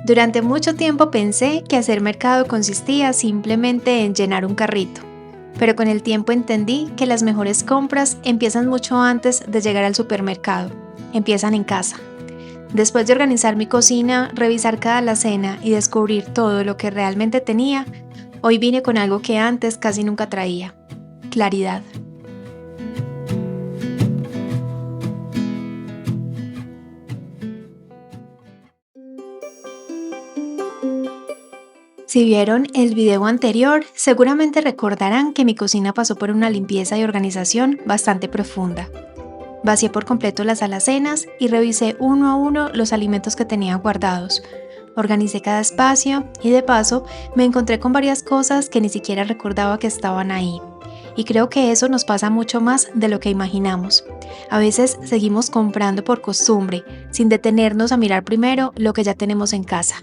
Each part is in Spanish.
Durante mucho tiempo pensé que hacer mercado consistía simplemente en llenar un carrito, pero con el tiempo entendí que las mejores compras empiezan mucho antes de llegar al supermercado, empiezan en casa. Después de organizar mi cocina, revisar cada alacena y descubrir todo lo que realmente tenía, hoy vine con algo que antes casi nunca traía: claridad. Si vieron el video anterior, seguramente recordarán que mi cocina pasó por una limpieza y organización bastante profunda. Vacié por completo las alacenas y revisé uno a uno los alimentos que tenía guardados. Organicé cada espacio y de paso me encontré con varias cosas que ni siquiera recordaba que estaban ahí. Y creo que eso nos pasa mucho más de lo que imaginamos. A veces seguimos comprando por costumbre, sin detenernos a mirar primero lo que ya tenemos en casa.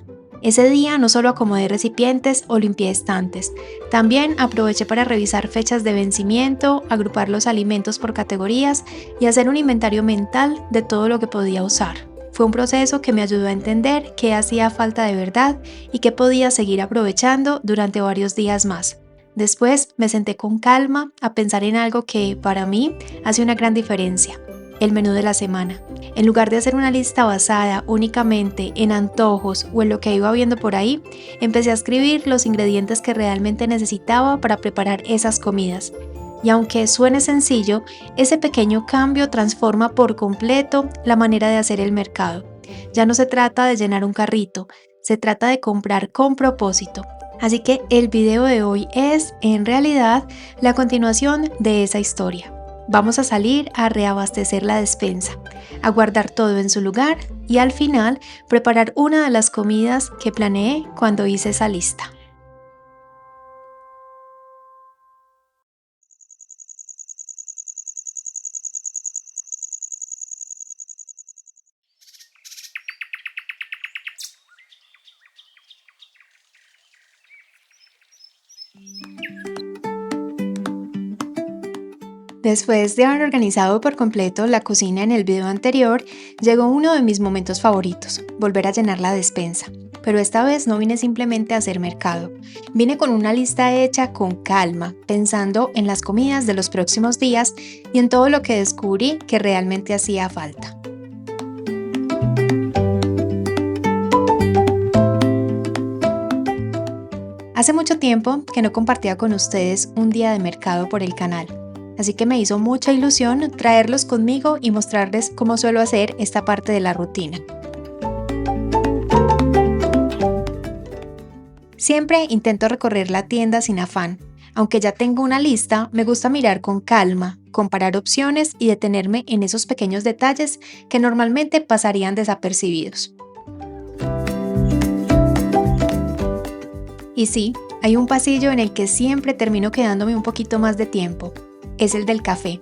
Ese día no solo acomodé recipientes o limpié estantes, también aproveché para revisar fechas de vencimiento, agrupar los alimentos por categorías y hacer un inventario mental de todo lo que podía usar. Fue un proceso que me ayudó a entender qué hacía falta de verdad y qué podía seguir aprovechando durante varios días más. Después me senté con calma a pensar en algo que, para mí, hace una gran diferencia: el menú de la semana. En lugar de hacer una lista basada únicamente en antojos o en lo que iba viendo por ahí, empecé a escribir los ingredientes que realmente necesitaba para preparar esas comidas. Y aunque suene sencillo, ese pequeño cambio transforma por completo la manera de hacer el mercado. Ya no se trata de llenar un carrito, se trata de comprar con propósito. Así que el video de hoy es, en realidad, la continuación de esa historia. Vamos a salir a reabastecer la despensa, a guardar todo en su lugar y al final preparar una de las comidas que planeé cuando hice esa lista. Después de haber organizado por completo la cocina en el video anterior, llegó uno de mis momentos favoritos: volver a llenar la despensa. Pero esta vez no vine simplemente a hacer mercado. Vine con una lista hecha con calma, pensando en las comidas de los próximos días y en todo lo que descubrí que realmente hacía falta. Hace mucho tiempo que no compartía con ustedes un día de mercado por el canal, así que me hizo mucha ilusión traerlos conmigo y mostrarles cómo suelo hacer esta parte de la rutina. Siempre intento recorrer la tienda sin afán. Aunque ya tengo una lista, me gusta mirar con calma, comparar opciones y detenerme en esos pequeños detalles que normalmente pasarían desapercibidos. Y sí, hay un pasillo en el que siempre termino quedándome un poquito más de tiempo. Es el del café.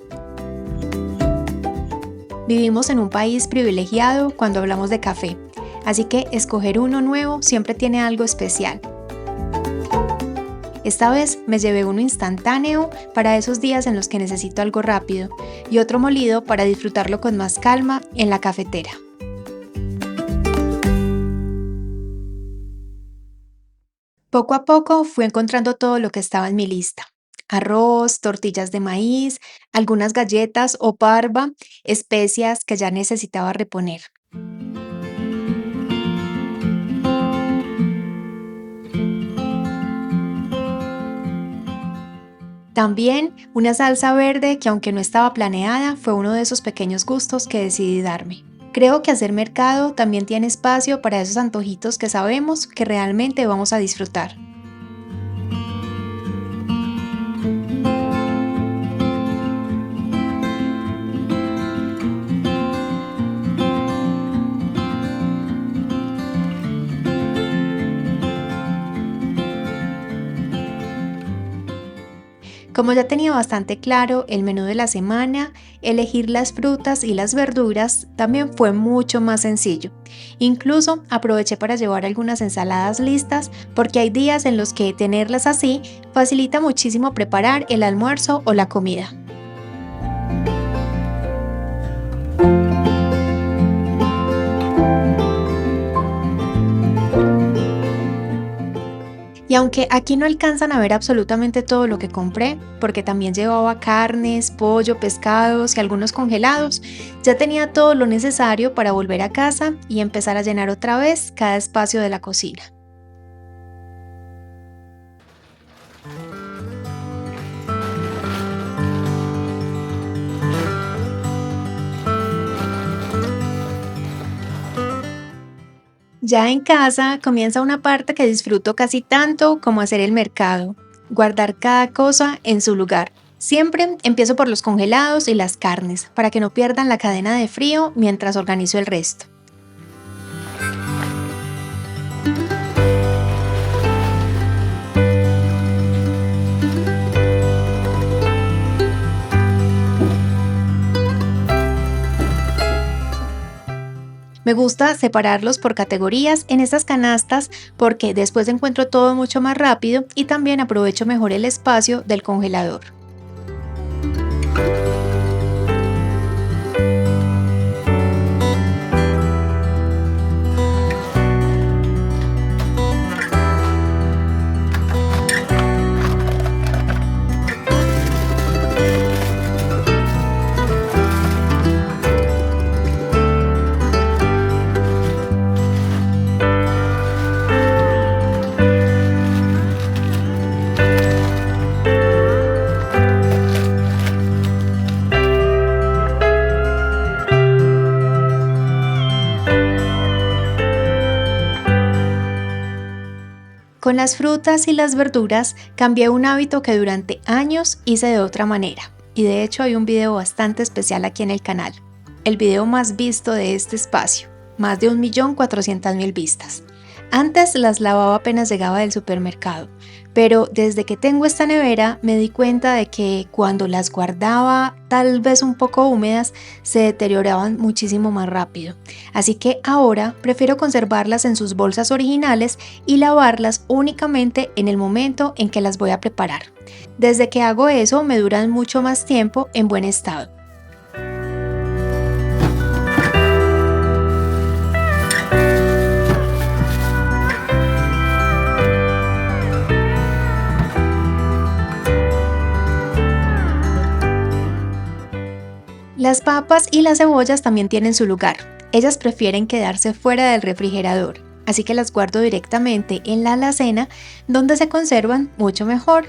Vivimos en un país privilegiado cuando hablamos de café, así que escoger uno nuevo siempre tiene algo especial. Esta vez me llevé uno instantáneo para esos días en los que necesito algo rápido y otro molido para disfrutarlo con más calma en la cafetera. Poco a poco fui encontrando todo lo que estaba en mi lista: arroz, tortillas de maíz, algunas galletas o parva, especias que ya necesitaba reponer. También una salsa verde que, aunque no estaba planeada, fue uno de esos pequeños gustos que decidí darme. Creo que hacer mercado también tiene espacio para esos antojitos que sabemos que realmente vamos a disfrutar. Como ya tenía bastante claro el menú de la semana, elegir las frutas y las verduras también fue mucho más sencillo. Incluso aproveché para llevar algunas ensaladas listas, porque hay días en los que tenerlas así facilita muchísimo preparar el almuerzo o la comida. Y aunque aquí no alcanzan a ver absolutamente todo lo que compré, porque también llevaba carnes, pollo, pescados y algunos congelados, ya tenía todo lo necesario para volver a casa y empezar a llenar otra vez cada espacio de la cocina. Ya en casa comienza una parte que disfruto casi tanto como hacer el mercado, guardar cada cosa en su lugar. Siempre empiezo por los congelados y las carnes, para que no pierdan la cadena de frío mientras organizo el resto. Me gusta separarlos por categorías en estas canastas porque después encuentro todo mucho más rápido y también aprovecho mejor el espacio del congelador. Con las frutas y las verduras cambié un hábito que durante años hice de otra manera, y de hecho hay un video bastante especial aquí en el canal, el video más visto de este espacio, más de 1.400.000 vistas. Antes las lavaba apenas llegaba del supermercado, pero desde que tengo esta nevera me di cuenta de que cuando las guardaba tal vez un poco húmedas se deterioraban muchísimo más rápido. Así que ahora prefiero conservarlas en sus bolsas originales y lavarlas únicamente en el momento en que las voy a preparar. Desde que hago eso me duran mucho más tiempo en buen estado. Las papas y las cebollas también tienen su lugar. Ellas prefieren quedarse fuera del refrigerador, así que las guardo directamente en la alacena donde se conservan mucho mejor.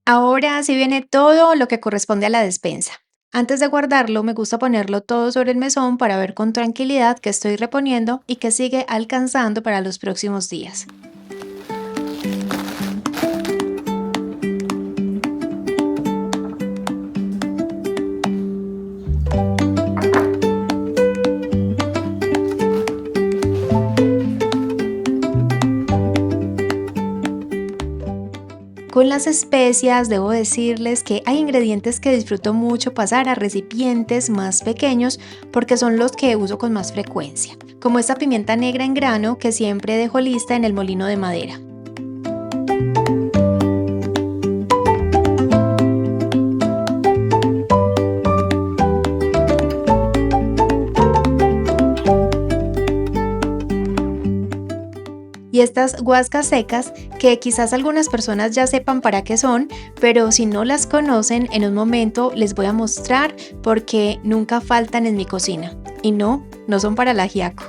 Ahora sí viene todo lo que corresponde a la despensa. Antes de guardarlo, me gusta ponerlo todo sobre el mesón para ver con tranquilidad qué estoy reponiendo y qué sigue alcanzando para los próximos días. Con las especias, debo decirles que hay ingredientes que disfruto mucho pasar a recipientes más pequeños porque son los que uso con más frecuencia, como esta pimienta negra en grano que siempre dejo lista en el molino de madera. Y estas guascas secas, que quizás algunas personas ya sepan para qué son, pero si no las conocen, en un momento les voy a mostrar porque nunca faltan en mi cocina. Y no, no son para el ajiaco.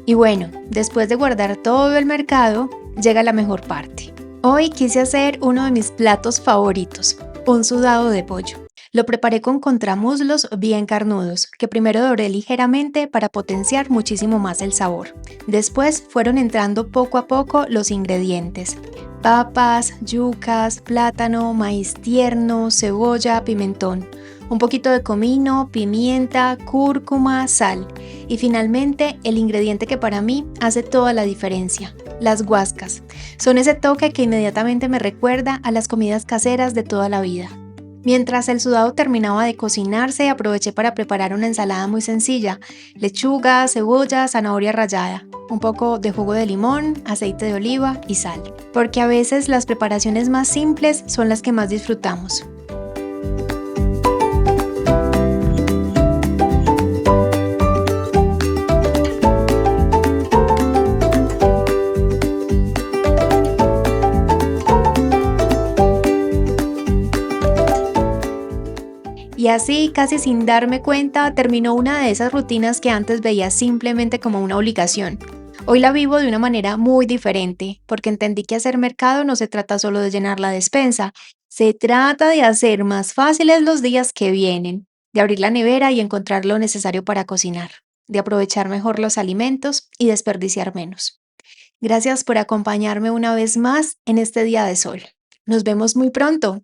Y bueno, después de guardar todo el mercado, llega la mejor parte. Hoy quise hacer uno de mis platos favoritos, un sudado de pollo. Lo preparé con contramuslos bien carnudos, que primero doré ligeramente para potenciar muchísimo más el sabor. Después fueron entrando poco a poco los ingredientes. Papas, yucas, plátano, maíz tierno, cebolla, pimentón, un poquito de comino, pimienta, cúrcuma, sal y finalmente el ingrediente que para mí hace toda la diferencia, las guascas. Son ese toque que inmediatamente me recuerda a las comidas caseras de toda la vida. Mientras el sudado terminaba de cocinarse, aproveché para preparar una ensalada muy sencilla: lechuga, cebolla, zanahoria rallada, un poco de jugo de limón, aceite de oliva y sal. Porque a veces las preparaciones más simples son las que más disfrutamos. Y así, casi sin darme cuenta, terminó una de esas rutinas que antes veía simplemente como una obligación. Hoy la vivo de una manera muy diferente, porque entendí que hacer mercado no se trata solo de llenar la despensa, se trata de hacer más fáciles los días que vienen, de abrir la nevera y encontrar lo necesario para cocinar, de aprovechar mejor los alimentos y desperdiciar menos. Gracias por acompañarme una vez más en este día de sol. Nos vemos muy pronto.